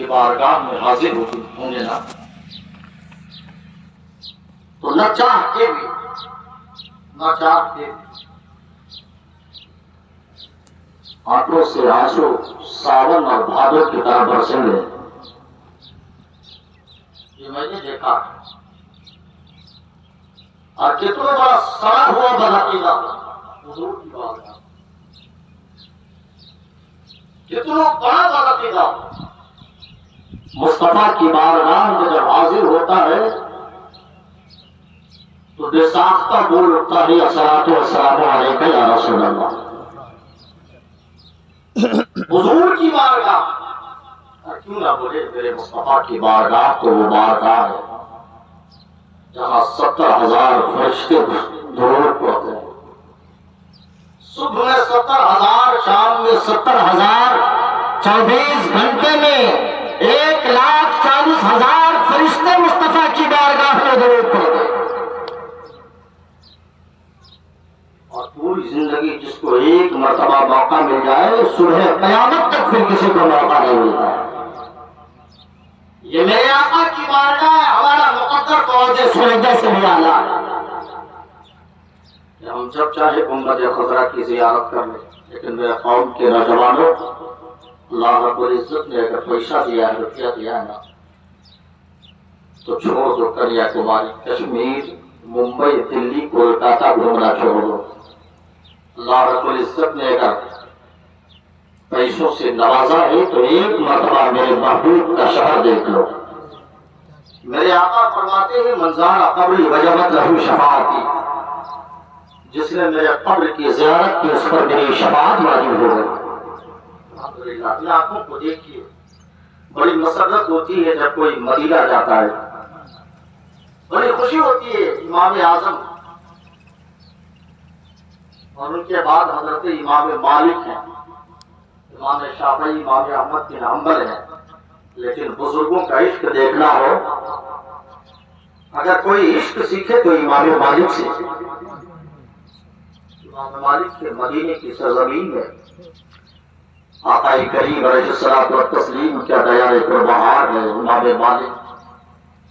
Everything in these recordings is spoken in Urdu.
کی بارگاہ میں حاضر ہوں گے نا، تو نہ چاہ کے آنکھوں سے آنسو ساون اور بھادر کی طرح برسیں گے. یہ میں نے دیکھا ہے. اور کتنا بڑا سڑا ہوا بدعقیدہ حضور کی بات ہے، کتنا بڑا بدعقیدہ مصطفیٰ کی بارگاہ میں جب حاضر ہوتا ہے تو بے ساختہ بول اٹھتا ہے الصلاۃ والسلام علیک یا رسول اللہ. حضور کی بارگاہ، اور کیوں نہ بولے میرے مصطفیٰ کی بارگاہ تو وہ بارگاہ ہے جہاں 70,000 فرشتے درود پڑھتے ہیں. صبح میں 70,000، شام میں 70,000، 24 گھنٹے میں 1,40,000 فرشتے مصطفیٰ کی بارگاہ میں درود پڑھتے ہیں. اور پوری زندگی جس کو ایک مرتبہ موقع مل جائے، صبح قیامت تک پھر کسی کو موقع نہیں ملتا. یہ میرے آقا کی بارگاہ ہے، ہمارا مقدر توجہ سجدے سے بھی اعلیٰ ہے. ہم جب چاہے گنبد خضرا کی زیارت کر لیں، لیکن میرے قوم کے نوجوانوں، اللہ رب العزت نے اگر پیسہ دیا ہے، روپیہ دیا ہے نا، تو چھوڑ دو کنیا کماری، کشمیر، ممبئی، دلی، کولکاتہ گھومنا چھوڑ دو. اللہ رب العزت نے اگر پیسوں سے نوازا ہے تو ایک مرتبہ میرے محبوب کا شہر دیکھ لو. میرے آقا فرماتے ہیں منظار قبری وجبت لہو شفاعتی، جس نے میرے قبر کی زیارت کی اس پر میری شفاعت واجب ہو گئی. الحمدللہ. اپنی آنکھوں کو دیکھیے، بڑی مسرت ہوتی ہے جب کوئی مدینہ جاتا ہے، بڑی خوشی ہوتی ہے. امام اعظم اور ان کے بعد حضرت امام مالک ہیں، امام شافعی، امام احمد بن حنبل ہیں. لیکن بزرگوں کا عشق دیکھنا ہو، اگر کوئی عشق سیکھے تو امام مالک سے. امام مالک کے مدینے کی سرزمین میں آقا کریم علیہ الصلوۃ والتسلیم کیا دیار پربہار ہے. امام مالک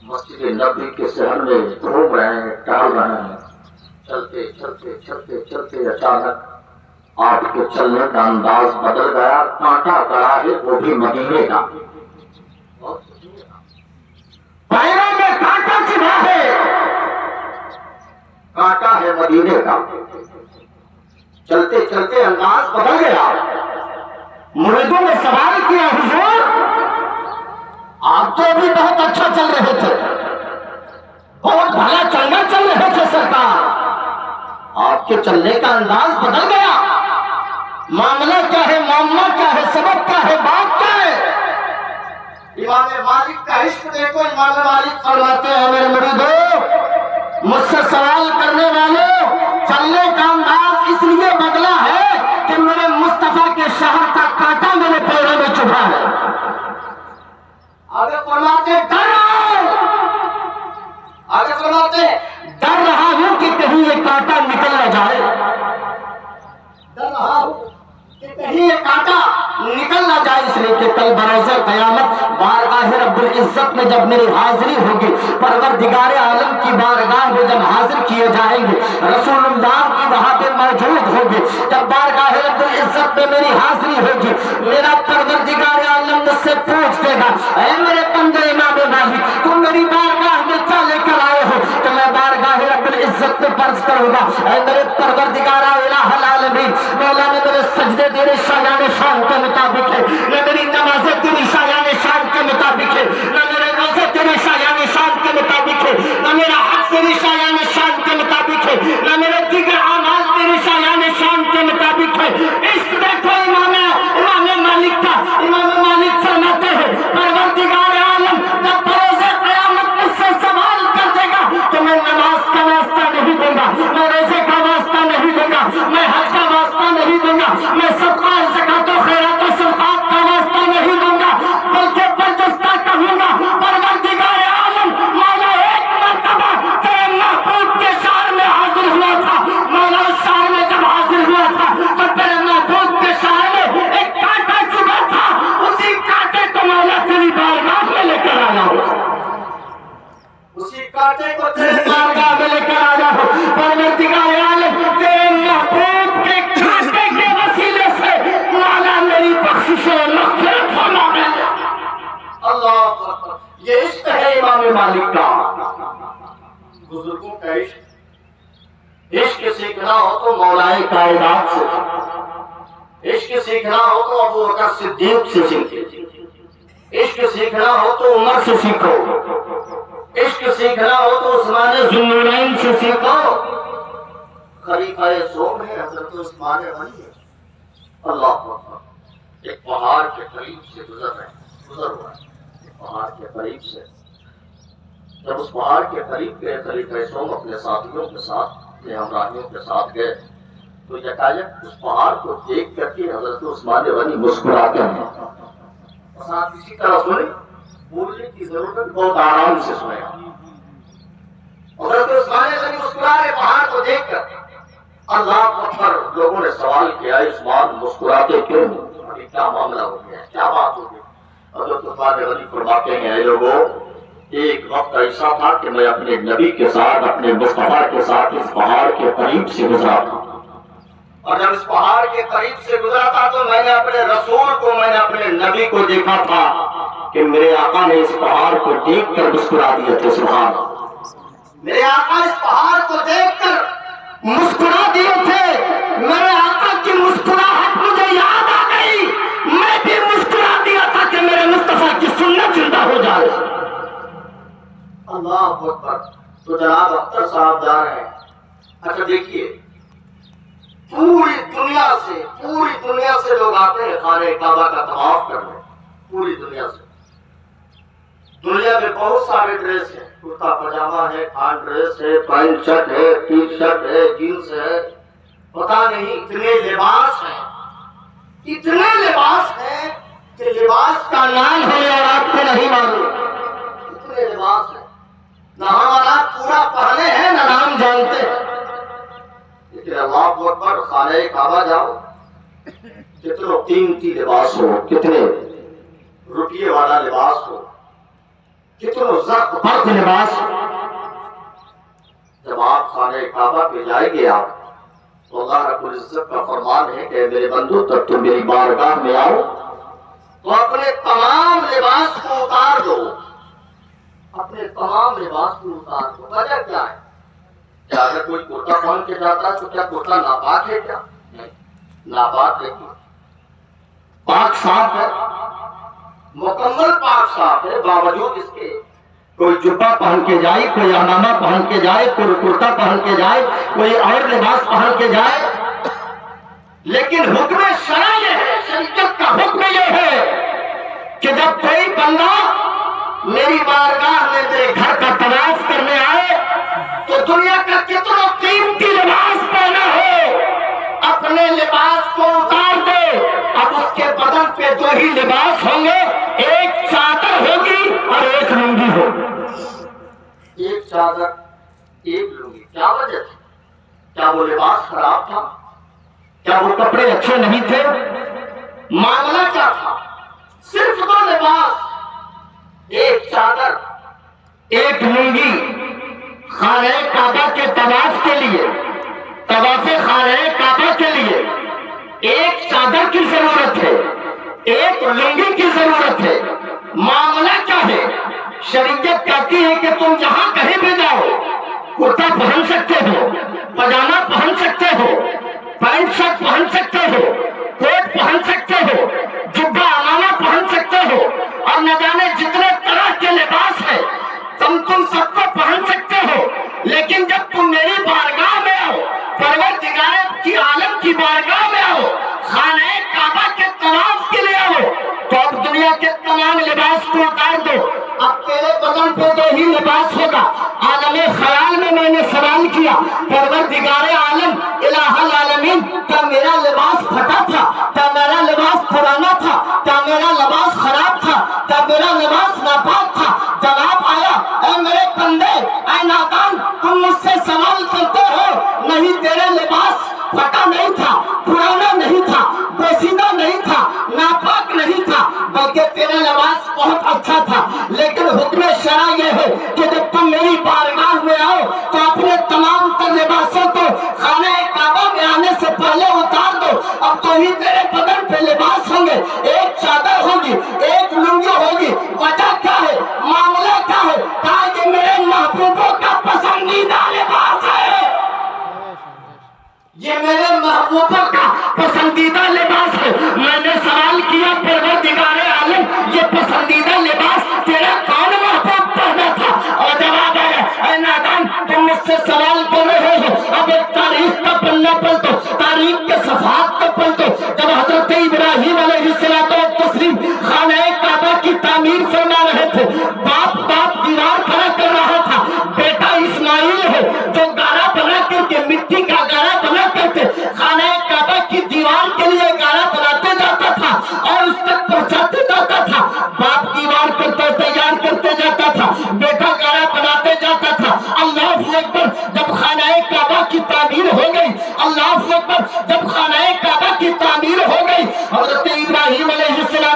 مسجد نبوی کے صحن میں گھوم رہے ہیں، ٹہل رہے ہیں. چلتے چلتے چلتے چلتے اچانک آپ کے چلنے کا انداز بدل گیا. کانٹا گڑا ہے، وہ بھی مدینے کا. پیروں میں کانٹا چبھا ہے، کانٹا ہے مدینے کا. چلتے چلتے انداز بدل گیا. مریدوں نے سوال کیا حضور آپ تو بھی بہت اچھا چل رہے تھے، بہت بھلا چلنا چل رہے تھے سرکار، آپ کے چلنے کا انداز بدل گیا. معاملہ کیا ہے، معاملہ کیا ہے، سبب کیا ہے، بات کیا ہے؟ امام مالک کا عشق دیکھو. امام مالک فرماتے ہیں میرے مریدوں، مجھ سے سوال کرنے والوں، چلنے کا انداز اس لیے بدلا ہے کہ میرے مصطفیٰ کے شہر کا کانٹا میرے پیروں میں چبھا ہے. آگے فرماتے ڈر رہا ہوں، آگے فرماتے ڈر رہا ہوں کہ کہیں یہ کانٹا نکل نہ جائے، ڈر رہا ہوں کہ کہیں یہ کانٹا نکل نہ جائے. اس لیے کہ کل بروز قیامت بارگاہ رب العزت میں جب میری حاضری ہوگی، پروردگار عالم کی بارگاہ میں جب حاضر کیے جائیں گے، رسول اللہ کی وہاں پہ موجود ہوگی. جب بارگاہ رب العزت میں میری حاضری ہوگی، میرا پروردگار عالم مجھ سے پوچھ دے گا اے میرے بندے امام مالک، تم میری بارگاہ میں کیا لے کر آئے ہو؟ تو میں بارگاہ رب العزت میں عرض کروں گا اے میرے پروردگار الہ العالمین، مولا نے میرے سجدے تیرے شایان شان کے مطابق ہے، نہ میری نمازیں تیری شایان شان کے مطابق ہے، نہ میرے روزے تیرے شایان شان کے مطابق ہے، نہ میرا حج تیری شایان شان کے مطابق ہے، نہ میرے دیگر اعمال تیری شایان شان کے مطابق ہے. عشق دیکھو امام مالک کا. امام مالک فرماتے ہیں پروردگار عالم جب بروز قیامت مجھ سے سوال کر دے گا تو میں نماز کا واسطہ نہیں دوں گا، میں روزے کا واسطہ نہیں دوں گا، میں حج کا واسطہ نہیں دوں گا، میں صدقہ زکات و خیرات و صدقات کا واسطہ کانٹے کو تیرے بارگاہ میں لے کر آیا ہوں، پروردگار عالم تیرے محبوب کے کانٹے کے وسیلے سے مولا میری بخشش و مغفرت فرما دے۔ اللہ اکبر، یہ عشق ہے امام مالک کا، بزرگوں کا عشق۔ عشق سیکھنا ہو تو مولائے کائنات سے، عشق سیکھنا ہو تو ابو بکر صدیق سے سیکھو، عشق سیکھنا ہو تو عمر سے سیکھو، عشق سیکھنا ہو تو عثمان ذوالنورین سے سیکھو۔ خلیفہ سوم ہے حضرت عثمان غنی ہے۔ اللہ اکبر، ایک پہاڑ کے قریب سے گزر ہوا ہے، ایک پہاڑ کے قریب سے، جب اس پہاڑ کے قریب گئے خلیفہ سوم اپنے ساتھیوں کے ساتھ، اپنے ہمراہیوں کے ساتھ گئے، تو یکایک اس پہاڑ کو دیکھ کر کے حضرت عثمان غنی مسکراتے ہیں۔ ساتھ اسی طرح سنیں، بولنے کی ضرورت بہت آرام سے سنیں۔ حضرت عثمان غنی مسکرا رہے پہاڑ کو دیکھ کر۔ اللہ اکبر، لوگوں نے سوال کیا عثمان مسکراتے کیوں؟ ابھی کیا معاملہ ہو گیا ہے، کیا بات ہو گئی؟ حضرت عثمان غنی فرماتے ہیں، اے لوگوں، ایک وقت ایسا تھا کہ میں اپنے نبی کے ساتھ، اپنے مصطفیٰ کے ساتھ اس پہاڑ کے قریب سے گزرا تھا، اور جب اس پہاڑ کے قریب سے گزرا تھا تو میں نے اپنے رسول کو، میں نے اپنے نبی کو دیکھا تھا کہ میرے آقا نے اس پہاڑ کو دیکھ کر مسکرا دیے تھے۔ سبحان اللہ، میرے آقا اس پہاڑ کو دیکھ کر مسکرا دیے تھے۔ میرے آقا کی مسکراہٹ مجھے یاد آ گئی، میں بھی مسکرا دیا تھا کہ میرے مصطفیٰ کی سنت زندہ ہو جائے۔ اللہ اکبر۔ تو جناب اختر صاحب جا رہے ہیں۔ اچھا دیکھیے، پوری دنیا سے لوگ آتے ہیں خانہ کعبہ کا طواف کرنے، پوری دنیا سے۔ دنیا میں بہت سارے ڈریس ہیں، کرتا پاجامہ ہے، کھان ڈریس ہے، پینٹ شرٹ ہے، ٹی شرٹ ہے، جینس ہے، پتہ نہیں اتنے لباس ہیں، اتنے لباس ہیں کہ لباس کا نام ہے اور آپ کو نہیں معلوم، اتنے لباس ہیں، نہ ہمارا پورا پہنے ہیں نہ نام جانتے ہیں۔ لیکن اللہ اکبر، خانہ کعبہ جاؤ، کتنے قیمتی لباس ہو، کتنے روپیے والا لباس ہو، کتنے زرق برق لباس ہو، جب آپ خانہ کعبہ پہ جائیں گے آپ، تو اللہ رب العزت کا فرمان ہے کہ میرے بندو تب تم میری بارگاہ میں آؤ تو اپنے تمام لباس کو اتار دو، اپنے تمام لباس کو اتار دو۔ وجہ کیا ہے؟ کیا اگر کوئی کرتا پہن کے جاتا ہے تو کیا کرتا ناپاک ہے؟ کیا نہیں، ناپاک نہیں، پاک صاف ہے، مکمل پاک صاف ہے۔ باوجود اس کے کوئی جبہ پہن کے جائے، کوئی عمامہ پہن کے جائے، کوئی کرتا پہن کے جائے، کوئی اور لباس پہن کے جائے، لیکن حکم شرع یہ ہے، شریعت کا حکم یہ ہے کہ جب کوئی بندہ میری بارگاہ میں میرے گھر کا طواف کرنے آئے تو دنیا کا کتنا قیمتی لباس پہنا ہو، اپنے لباس کو اتار دے۔ اب اس کے بدن پہ دو ہی لباس ہوں گے، ایک چادر ہوگی اور ایک لنگی ہوگی، ایک چادر ایک لنگی۔ کیا وجہ تھی؟ کیا وہ لباس خراب تھا؟ کیا وہ کپڑے اچھے نہیں تھے؟ معاملہ کیا تھا؟ صرف دو لباس، ایک چادر ایک لنگی، خانہ کعبہ کے طواف کے لیے، طواف خانہ کعبہ کے لیے ایک چادر کی ضرورت ہے، ایک لنگی کی ضرورت ہے۔ معاملہ کیا ہے؟ شریعت کہتی ہے کہ تم جہاں کہیں بھی جاؤ، کرتا پہن سکتے ہو، پاجامہ پہن سکتے ہو، پینٹ شرٹ پہن سکتے ہو، کوٹ پہن سکتے ہو، جبہ عمامہ پہن سکتے ہو، اور نہ جانے جتنے طرح کے لباس ہیں تم سب کو پہن سکتے ہو۔ لیکن جب تم میری بارگاہ میں آؤ، پروردگار کی عالم کی بارگاہ میں آؤ، خانہ کعبہ کے طواف کے لیے آؤ، تو اب دنیا کے تمام لباس کو اتار دو، اب تیرے بدن پہ دو ہی لباس ہوگا۔ عالم خیال میں نے سوال کیا، پروردگار عالم الہ العالمین، کیا میرا لباس پھٹا تھا؟ کیا میرا لباس پرانا تھا؟ کیا میرا لباس خراب تھا؟ کیا میرا لباس ناپاک تھا؟ جواب آیا، اے میرے بندے، اے نادان، تم مجھ سے سوال کرتے ہو، نہیں، تیرے لباس پھٹا نہیں تھا، پرانا نہیں تھا، بوسیدہ نہیں تھا، ناپاک نہیں تھا، بلکہ تیرا لباس بہت اچھا تھا۔ لیکن حکم شرع یہ ہے کہ جب تم میری بارگاہ تو ہی تیرے بدن پہ لباس ہوں گے، ایک چادر ہوگی، ایک لنگی ہوگی۔ وجہ کیا ہے، معاملہ کیا ہے؟ کہا یہ میرے محبوبوں کا پسندیدہ لباس ہے، یہ میرے محبوبوں کا پسندیدہ لباس ہے۔ میں نے سوال کیا پروردگار عالم یہ پسندیدہ لباس تیرا کون محبوب پہنا تھا؟ اور جواب ہے اے نادان تم مجھ سے سوال کر رہے ہو، اب ایک تاریخ کا پلہ پلٹو، تاریخ کے صفحات کو پلٹو۔ جب حضرت ابراہیم علیہ السلام خانہ کعبہ کی تعمیر فرما رہے تھے، باپ دیوار کھڑا کر رہا تھا، بیٹا اسماعیل ہے جو گارا بنا کر کے، مٹی کا گارا بنا کر کے خانہ کعبہ کی دیوار کے لیے گارا بناتے جاتا تھا اور اس تک پہنچاتے جاتا تھا۔ باپ دیوار کرتے تیار کرتے جاتا تھا، بیٹا گارا بناتے جاتا تھا۔ اللہ اکبر، جب خانہ کعبہ کی تعمیر ہو گئی، اللہ اکبر، جب خانہ کعبہ کی تعمیر ہو گئی، حضرت ابراہیم علیہ السلام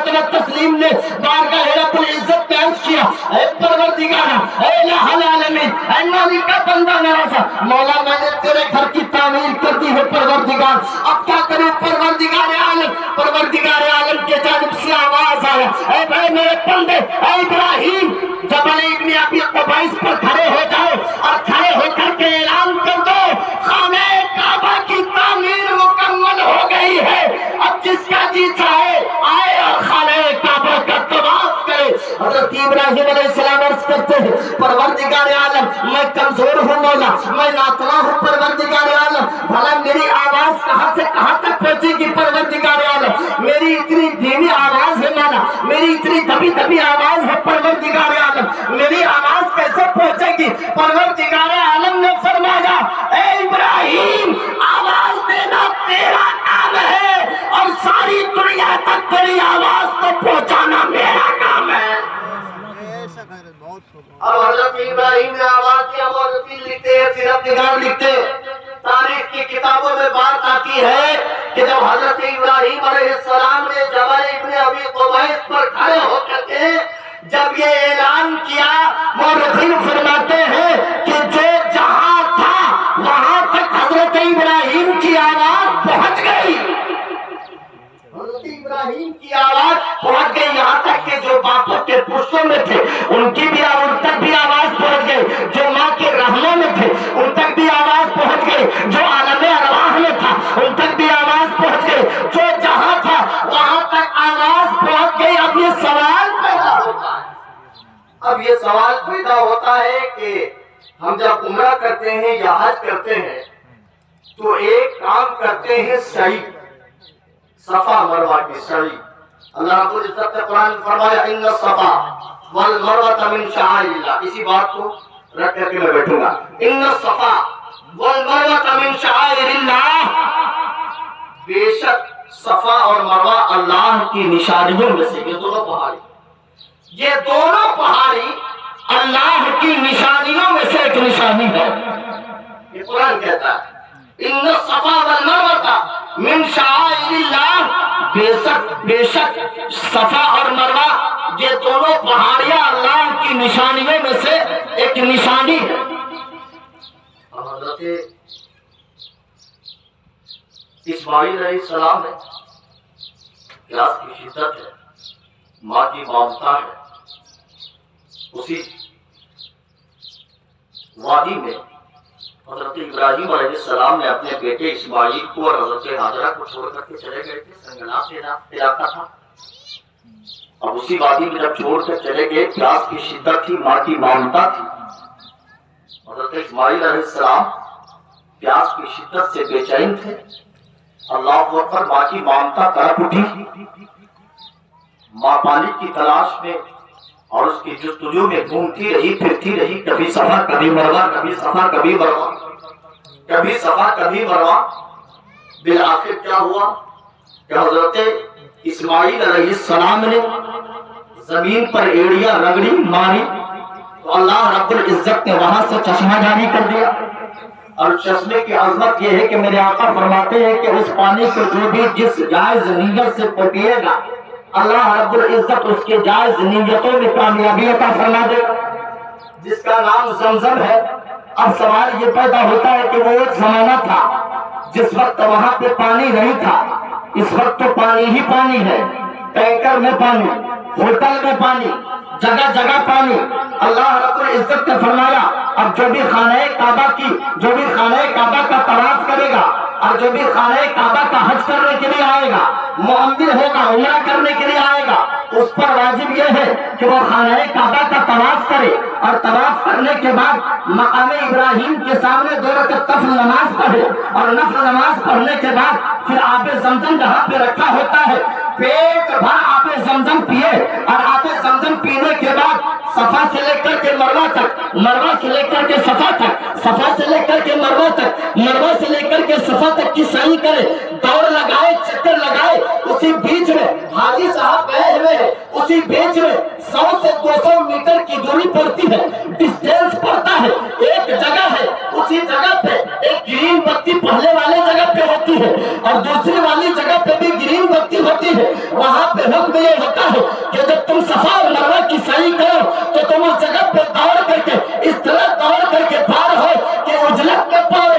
نے بارگاہ رب العزت میں عرض کیا اے پروردگار، اے الہ العالمین، اے نبی کا بندہ نوازا، مولا میں نے تیرے گھر کی تعمیر کر دی ہے پروردگار، اب کیا کروں پروردگار عالم؟ پروردگار عالم کے جانب سے آواز آیا اے بھائی میرے بندے، اے ابراہیم جبل ابن ابی قبیس پر کھڑے ہو جاؤ اور کھڑے ہو کر کے اعلان کر دو خانہ کعبہ کی تعمیر مکمل ہو گئی ہے، اب جس کا جی چاہے آئے اور خانہ کعبہ کا طواف کرے۔ حضرت ابراہیم علیہ السلام عرض کرتے ہیں پروردگار عالم میں کمزور ہوں مولا، میں ناتواں ہوں پروردگار عالم، بھلا میری آواز کہاں سے کہاں تک پہنچے گی پروردگار عالم؟ میری اتنی دھیمی آواز ہے مولا، میری اتنی دبی دبی آواز ہے پروردگار عالم، میری آواز کیسے پہنچے گی؟ پروردگار عالم نے فرمایا اے ابراہیم آواز دینا تیرا کام ہے اور ساری دنیا تک تیری آواز کو پہنچانا میرا کام ہے۔ اب حضرت ابراہیم نے آواز دیا، مورخی لکھتے ہیں، سیرت نگار لکھتے ہیں، تاریخ کی کتابوں میں بات آتی ہے کہ جب حضرت ابراہیم علیہ السلام نے جبل ابن ابی قبیس پر کھڑے ہو کر کے جب یہ اعلان کیا، مورخین فرماتے ہیں کہ جو جہاں تھا وہاں تک حضرت ابراہیم کی آواز پہنچ گئی، حضرت ابراہیم کی آواز پہنچ گئی، یہاں تک کہ جو باپوں کے پشتوں میں تھے ان کی بھی ان تک بھی آواز پہنچ گئی، جو ماں کے رحموں میں تھے ان تک بھی آواز پہنچ گئی، جو عالم ارواح میں تھا ان تک بھی آواز پہنچ گئی، جو جہاں تھا وہاں تک آواز پہنچ گئی۔ اب یہ سوال پیدا ہوتا ہے، اب یہ سوال پیدا ہوتا ہے کہ ہم جب عمرہ کرتے ہیں یا حج کرتے ہیں تو ایک کام کرتے ہیں سعی، صفا مروہ کی سعی۔ اللہ رب العزت نے قرآن میں فرمایا ان الصفا والمروہ من شعائر اللہ، اسی بات کو رکھ کر کے میں بیٹھوں گا، ان الصفا والمروہ من شعائر اللہ، بے شک صفا اور مروہ اللہ کی نشانیوں میں سے، یہ دونوں پہاڑی اللہ کی نشانیوں میں سے ایک نشانی ہے، یہ قرآن کہتا ہے ان الصفا والمروہ من شعائر اللہ، بے شک صفا اور مروہ یہ دونوں پہاڑیاں اللہ کی نشانیوں میں سے ایک نشانی ہے۔ حضرت اسماعیل علیہ السلام ہے، پیاس کی شدت ہے، ماں کی ممتا ہے، اسی وادی میں حضرت ابراہیم علیہ السلام نے اپنے بیٹے اسماعیل کو اور حضرت ہاجرہ کو چھوڑ کر کے چلے گئے تھے، سنگناف علاقہ تھا۔ اب اسی وادی میں جب چھوڑ کر چلے گئے، پیاس کی شدت تھی، ماں کی ممتا تھی، حضرت اسماعیل علیہ السلام پیاس کی شدت سے بے چین تھے۔ اللہ اکبر، ماں کی ممتا تڑپ اٹھی، ماں پانی کی تلاش میں اور اس کی جستجو میں گھومتی رہی، پھرتی رہی، کبھی صفا کبھی مروہ، کبھی صفا کبھی مروہ، کبھی صفا کبھی مروہ۔ بالآخر کیا ہوا کہ حضرت اسماعیل علیہ السلام نے زمین پر ایڑیاں رگڑی ماری تو اللہ رب العزت نے وہاں سے چشمہ جاری کر دیا، اور چشمے کی عظمت یہ ہے کہ میرے آقا فرماتے ہیں کہ اس پانی کو جو بھی جس جائز نیت سے پیے گا اللہ رب العزت اس کے جائز نیتوں میں کامیابی عطا فرما دے گا، جس کا نام زمزم ہے۔ اب سوال یہ پیدا ہوتا ہے کہ وہ ایک زمانہ تھا جس وقت وہاں پہ پانی نہیں تھا، اس وقت تو پانی ہی پانی ہے، ٹینکر میں پانی، ہوٹل میں پانی، جگہ جگہ پانی۔ اللہ رب العزت نے فرمایا اب جو بھی خانہ کعبہ کا طواف کرے گا اور جو بھی خانہ کعبہ کا حج کرنے کے لیے آئے گا، معتمر ہوگا، عمرہ کرنے کے لیے آئے گا، اس پر واجب یہ ہے کہ وہ خانہ کعبہ کا طواف کرے اور طواف کرنے کے بعد مقام ابراہیم کے سامنے 2 رکعت نفل نماز پڑھے اور نفل نماز پڑھنے کے بعد پھر آب زمزم جہاں پہ رکھا ہوتا ہے پیٹ بھر آب زمزم پیے اور آب زمزم پینے کے بعد صفا سے لے کر کے مروہ تک، مروہ سے لے کر کے صفا تک، صفا سے لے کر کے مروہ تک، مروہ سے لے کر کے صفا تک کی سعی کرے، دوڑ لگائے، چکر لگائے۔ اسی بیچ میں حاجی صاحب گئے ہوئے ہیں، اسی بیچ میں 100 سے 200 میٹر کی دوری پڑتی ہے، ڈسٹینس پڑتا ہے، ایک جگہ ہے، اسی جگہ پہ ایک گرین بتی پہلے والے جگہ پہ ہوتی ہے اور دوسری والی جگہ پہ بھی گرین بتی ہوتی ہے۔ وہاں پہ حکم یہ ہوتا ہے کہ جب تم صفا اور مروہ کی سعی کرو تو تم اس جگہ پہ دوڑ کر کے اس طرح دوڑ کر کے پار ہو کہ اجلت میں پار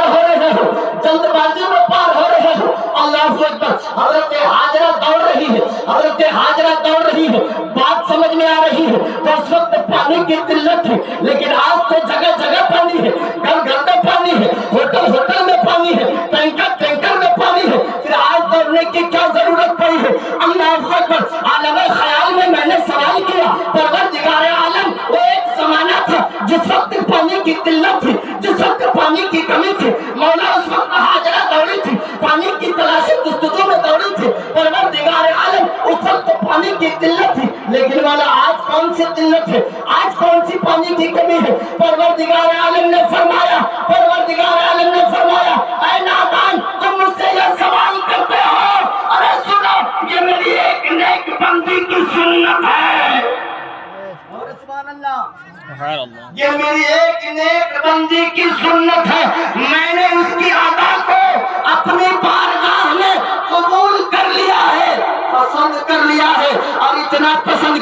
ہو رہے ہو، جلد بازی میں پار ہو رہے ہو۔ اللہ اکبر۔ حضرت ہاجرہ دوڑ رہی ہے، حضرت ہاجرہ دوڑ رہی ہے، بات سمجھ میں آ رہی ہے۔ تو اس وقت پانی کی قلت ہے، لیکن آج تو جگہ جگہ پانی ہے، گھر گھر میں پانی ہے، ہوٹل میں پانی ہے، ٹینکر میں پانی ہے، پھر آج دوڑنے کی کیا ضرورت پڑی ہے؟ اللہ اکبر۔ عالم خیال میں نے سوال کیا، پروردگار عالم، وہ ایک زمانہ تھا جس وقت پانی کی قلت تھی، جس وقت پانی کی کمی تھی، مولا اس وقت ہاجرہ دوڑی تھی، پانی کی تلاشی جستجو میں دوڑی تھی۔ پروردگار عالم، اس وقت پانی کی قلت تھی، لیکن مولا آج کون سی قلت ہے؟ آج کون سی پانی کی کمی ہے؟ پروردگار عالم نے فرمایا، اے نادان، تم مجھ سے یہ سوال کرتے ہو، ارے سنو، یہ میری ایک نیک بندی کی سنت ہے، یہ میری ایک نیک بندی کی سنت ہے، میں نے اس کی ادا کو اپنی بارگاہ میں قبول کر لیا ہے، پسند کر لیا ہے، اور اتنا پسند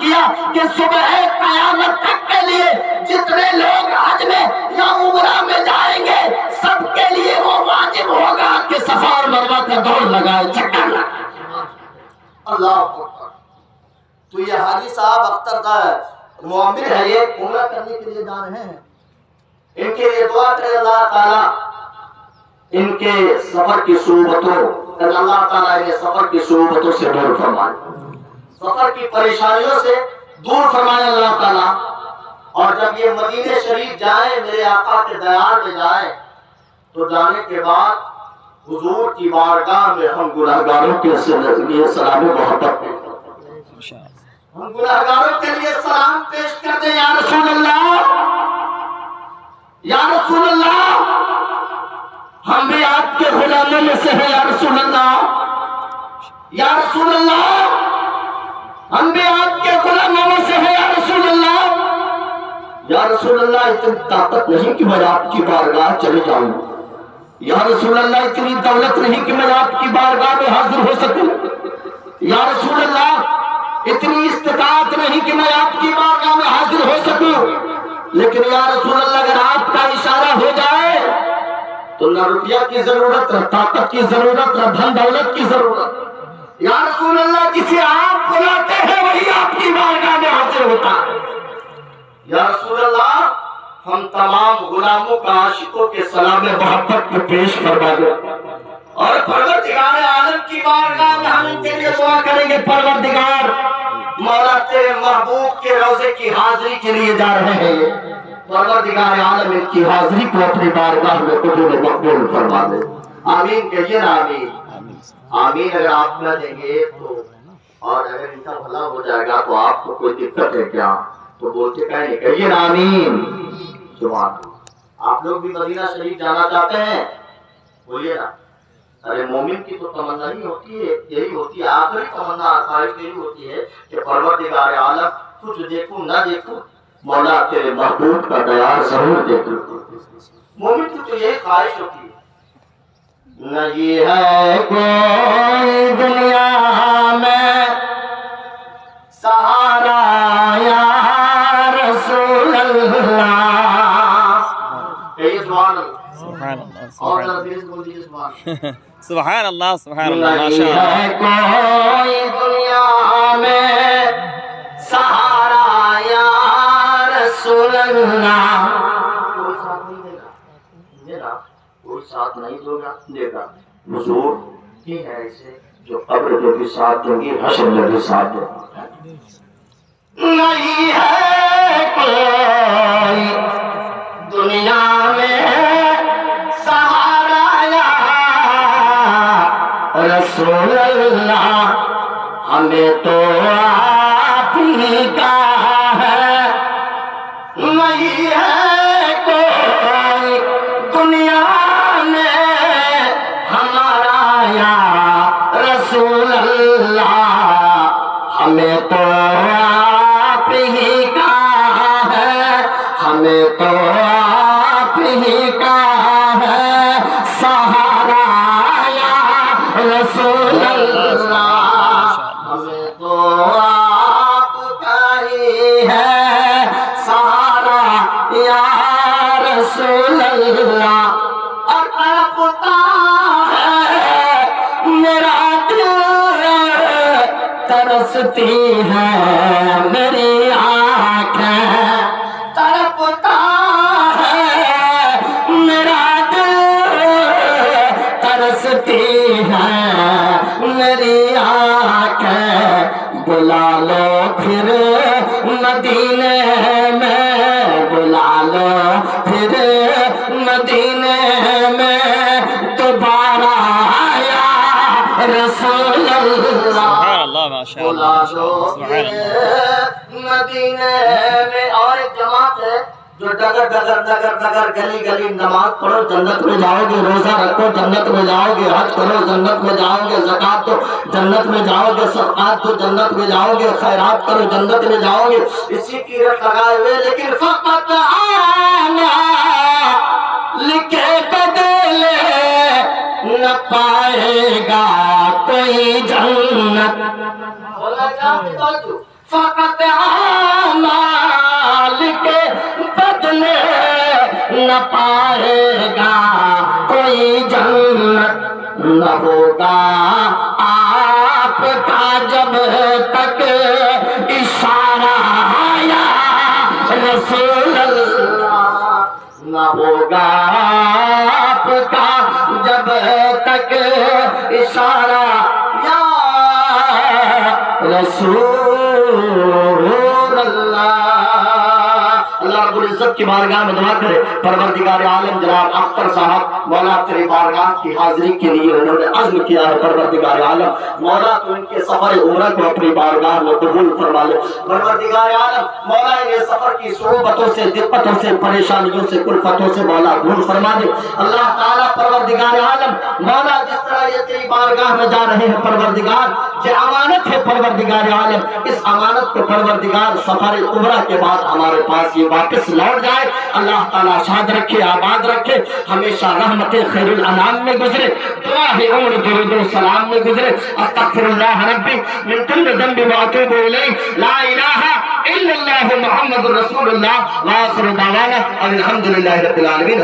کیا کہ صبح قیامت تک کے لیے جتنے لوگ حج میں یا عمرہ میں جائیں گے سب کے لیے وہ واجب ہوگا کہ صفا اور مروہ کا دوڑ لگائے، چکر لگائے۔ اللہ اکبر۔ تو یہ حاجی صاحب اختر کا معمر ہے، یہ عمرہ کرنے کے لیے جا رہے ہیں، ان کے لیے دعا کرے اللہ تعالیٰ ان کے سفر کی صعوبتوں، اللہ تعالیٰ انہیں سفر کی صعوبتوں سے دور فرمائے، سفر کی پریشانیوں سے دور فرمائے اللہ تعالیٰ۔ اور جب یہ مدینہ شریف جائیں، میرے آقا کے دیار میں جائیں، تو جانے کے بعد حضور کی بارگاہ میں ہم گناہگاروں کے لیے سلام محبت کریں، ہم گناہگاروں کے لیے سلام پیش کر دیں، یا رسول اللہ، یا رسول اللہ، ہم بھی آپ کے غلاموں میں سے ہیں، یا رسول اللہ، یا رسول اللہ، ہم بھی آپ کے غلاموں میں سے ہیں، یا رسول اللہ، یا رسول اللہ، اتنی طاقت نہیں کہ میں آپ کی بارگاہ چلے جاؤں، یا رسول اللہ، اتنی دولت نہیں کہ میں آپ کی بارگاہ میں حاضر ہو سکوں، یا رسول اللہ، اتنی استطاعت نہیں کہ میں آپ کی بارگاہ میں حاضر ہو سکوں، لیکن یا رسول اللہ اگر آپ کا اشارہ ہو جائے تو نہ روپیہ کی ضرورت، نہ طاقت کی ضرورت، نہ دھن دولت کی ضرورت، یا رسول اللہ جسے آپ بلاتے ہیں وہی آپ کی بارگاہ میں حاضر ہوتا ہے، یا رسول اللہ، ہم تمام غلاموں کا عاشقوں کے سلام محبت کو پیش فرما دیں اور پروردگار عالم کی بارگاہ میں ہم ان کے لیے دعا کریں گے، پروردگار مولا تیرے محبوب کے روضے کی حاضری کے لیے جا رہے ہیں، پروردگار عالم ان کی حاضری کو اپنی بارگاہ میں قبول مقبول فرما دے، آمین کہیے نا، آمین آمین۔ اگر آپ نہ دیں گے تو، اور اگر ان کا بھلا ہو جائے گا تو آپ کو کوئی دقت ہے کیا؟ تو بولتے کہیں کہیے نا آمین۔ سبحان اللہ۔ آپ لوگ بھی مدینہ شریف جانا چاہتے ہیں؟ بولیے نا۔ ارے مومن کی تو تمنا ہی ہوتی ہے، یہی ہوتی ہے، آخری تمنا خواہش یہی ہوتی ہے کہ پروردگار عالم کچھ دیکھوں نہ دیکھوں، مولا تیرے محبوب کا دیار ضرور دیکھوں۔ مومن کی تو یہی خواہش ہوتی ہے۔ نہیں ہے کوئی دنیا میں سہارا یا رسول اللہ، کہیے سبحان اللہ۔ سبحان اللہ اور سبحان ذرا دل سے بول دیجیے اللہ سبحان اللہ۔ سبحان اللہ ماشاء نہیں اللہ۔ ہے کوئی دنیا میں سہارا یا رسول اللہ۔ کوئی ساتھ نہیں دے گا، میرا کوئی ساتھ نہیں دے گا۔ حضور یہ ہے ایسے جو قبر میں بھی ساتھ دیں گی، حشر میں بھی ساتھ دیں گی۔ نہیں ہے کوئی دنیا میں سہارا یا رسول اللہ، ہمیں تو آپ ہی کا ہے۔ نہیں ہے کوئی دنیا میں ہمارا یا رسول اللہ، ہمیں تو آپ ہی کا ہے، ہمیں تو آپ ہی کا ہے سہارا یا رسول اللہ، ہمیں تو آپ کا ہی ہے سہارا یا رسول اللہ۔ اور تڑپتا ہے میرا دل، ترستی ہے میری آنکھیں، تڑپتا ہے میرا دل، ترستی ہے میری آنکھیں۔ بلا لو پھر مدینے میں، بلا لو پھر مدینے میں دوبارہ یا رسول اللہ۔ سبحان اللہ ماشاء اللہ سبحان اللہ۔ مدینے میں اور ایک جماعت ہے جو ڈگر ڈگر ڈگر ڈگر گلی گلی نماز پڑھو جنت میں جاؤ گے، روزہ رکھو جنت میں جاؤ گے، حج کرو جنت میں جاؤ گے، زکات دو جنت میں جاؤ گے، صدقات دو جنت میں جاؤ گے، خیرات کرو جنت میں جاؤ گے، اسی کی رٹ لگائے ہوئے۔ لیکن فقط آنا لکھے بدلے نہ پائے گا کوئی جنت۔ فقط اعمال کے بدلے نہ پائے گا کوئی جنت، نہ ہوگا آپ کا جب تک اشارہ یا رسول اللہ، نہ ہوگا آپ کا جب تک اشارہ یا رسول اللہ۔ اللہ رب العزت کی بارگاہ میں دعا کرے پروردگار عالم جناب اختر صاحب مولا تیری بارگاہ کی حاضری کے لیے انہوں نے عزم کیا ہے، پروردگار عالم مولا تو ان کے سفر عمرہ کو اپنی بارگاہ میں قبول فرما لے۔ پروردگار عالم مولا انہیں سفر کی صعوبتوں سے، دقتوں سے، پریشانیوں سے، کلفتوں سے مولا دور فرما دے۔ اللہ تعالیٰ پروردگار عالم مولا جس طرح یہ تیری بارگاہ میں جا رہے ہیں پروردگار، یہ امانت ہے پروردگار عالم، اس امانت کو پروردگار سفر عمرہ کے بعد ہمارے پاس یہ واپس لوٹ جائے۔ اللہ تعالیٰ شاد رکھے، آباد رکھے، ہمیشہ رحمت خیر الانام میں گزرے، دعا ہے عمر درود و سلام میں گزرے۔ استغفر اللہ ربی من کل ذنب واتوب الیہ، لا الہ الا اللہ محمد رسول اللہ، وآخر دعوانا الحمدللہ رب العالمین۔